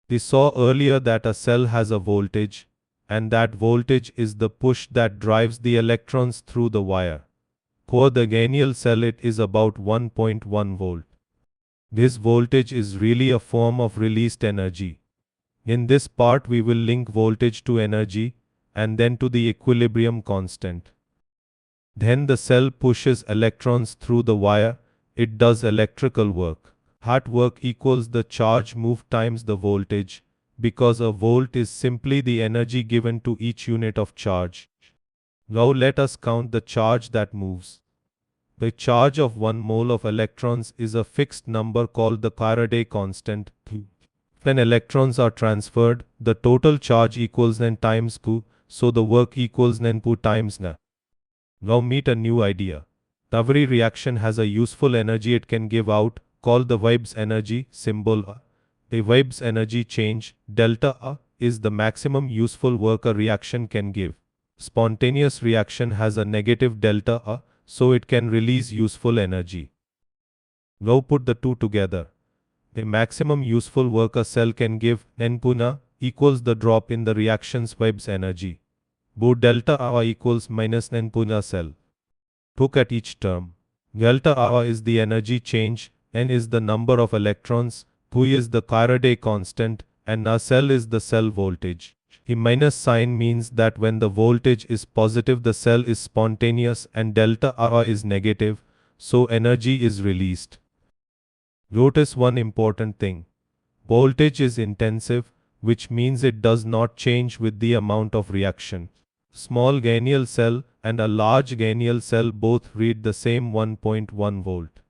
We saw earlier that a cell has a voltage, and that voltage is the push that drives the electrons through the wire. For the ganial cell it is about 1.1 volt. This voltage is really a form of released energy. In this part we will link voltage to energy, and then to the equilibrium constant. Then the cell pushes electrons through the wire, it does electrical work. That work equals the charge moved times the voltage, because a volt is simply the energy given to each unit of charge. Now let us count the charge that moves. The charge of 1 mole of electrons is a fixed number called the Faraday constant. When electrons are transferred, the total charge equals n times q, so the work equals n q times n. Now meet a new idea. Every reaction has a useful energy it can give out, called the Gibbs energy, symbol A. The Gibbs energy change, delta A, is the maximum useful work a reaction can give. Spontaneous reaction has a negative delta A, so it can release useful energy. Now put the two together. The maximum useful work a cell can give, n puna, equals the drop in the reaction's Gibbs energy. Bo delta A equals minus n puna cell. Look at each term. Delta A is the energy change, n is the number of electrons, q is the Faraday constant, and A cell is the cell voltage. The minus sign means that when the voltage is positive the cell is spontaneous and delta A is negative, so energy is released. Notice one important thing. Voltage is intensive, which means it does not change with the amount of reaction. Small ganial cell and a large ganial cell both read the same 1.1 volt.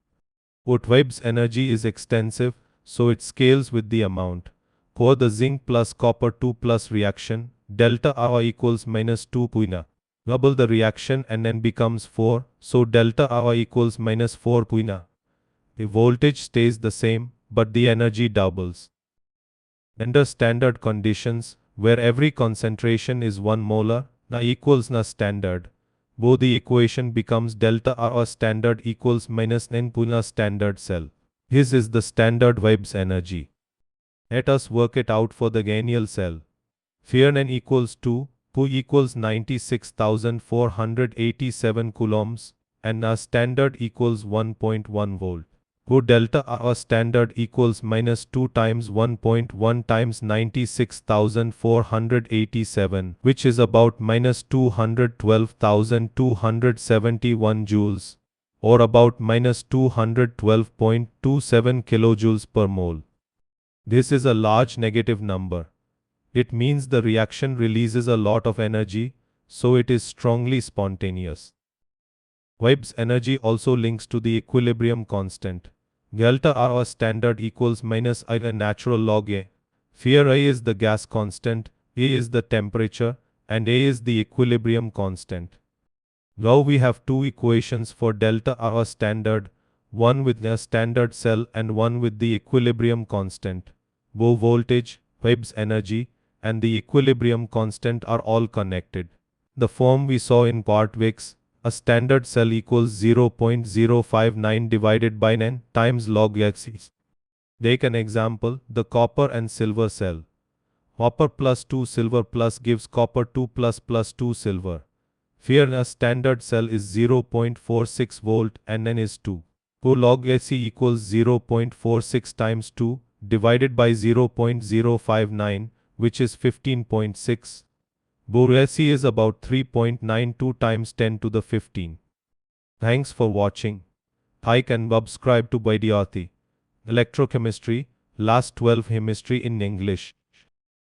But Gibbs energy is extensive, so it scales with the amount. For the zinc plus copper 2 plus reaction, delta A equals minus 2 puina. Double the reaction and then becomes 4, so delta A equals minus 4 puina. The voltage stays the same, but the energy doubles. Under standard conditions, where every concentration is 1 molar, Na equals Na standard, both the equation becomes delta A standard equals minus n puna standard cell. This is the standard Gibbs energy. Let us work it out for the ganial cell. Here n equals 2, q equals 96,487 coulombs, and A standard equals 1.1 volt. Q delta A standard equals minus 2 times 1.1 times 96,487, which is about minus 212,271 joules, or about minus 212.27 kilojoules per mole. This is a large negative number. It means the reaction releases a lot of energy, so it is strongly spontaneous. Gibbs energy also links to the equilibrium constant. Delta A standard equals minus I natural log A. Here A is the gas constant, A is the temperature, and A is the equilibrium constant. Now we have two equations for delta A standard, one with a standard cell and one with the equilibrium constant. Both voltage, Gibbs energy, and the equilibrium constant are all connected. The form we saw in part VIX, a standard cell equals 0.059 divided by n times log x. Take an example, the copper and silver cell. Copper plus 2 silver plus gives copper 2 plus 2 silver. Here a standard cell is 0.46 volt and n is 2. So log x equals 0.46 times 2 divided by 0.059, which is 15.6. Boresi is about 3.92 times 10 to the 15. Thanks for watching. Like and subscribe to Baidyati. Electrochemistry, last 12 chemistry in English.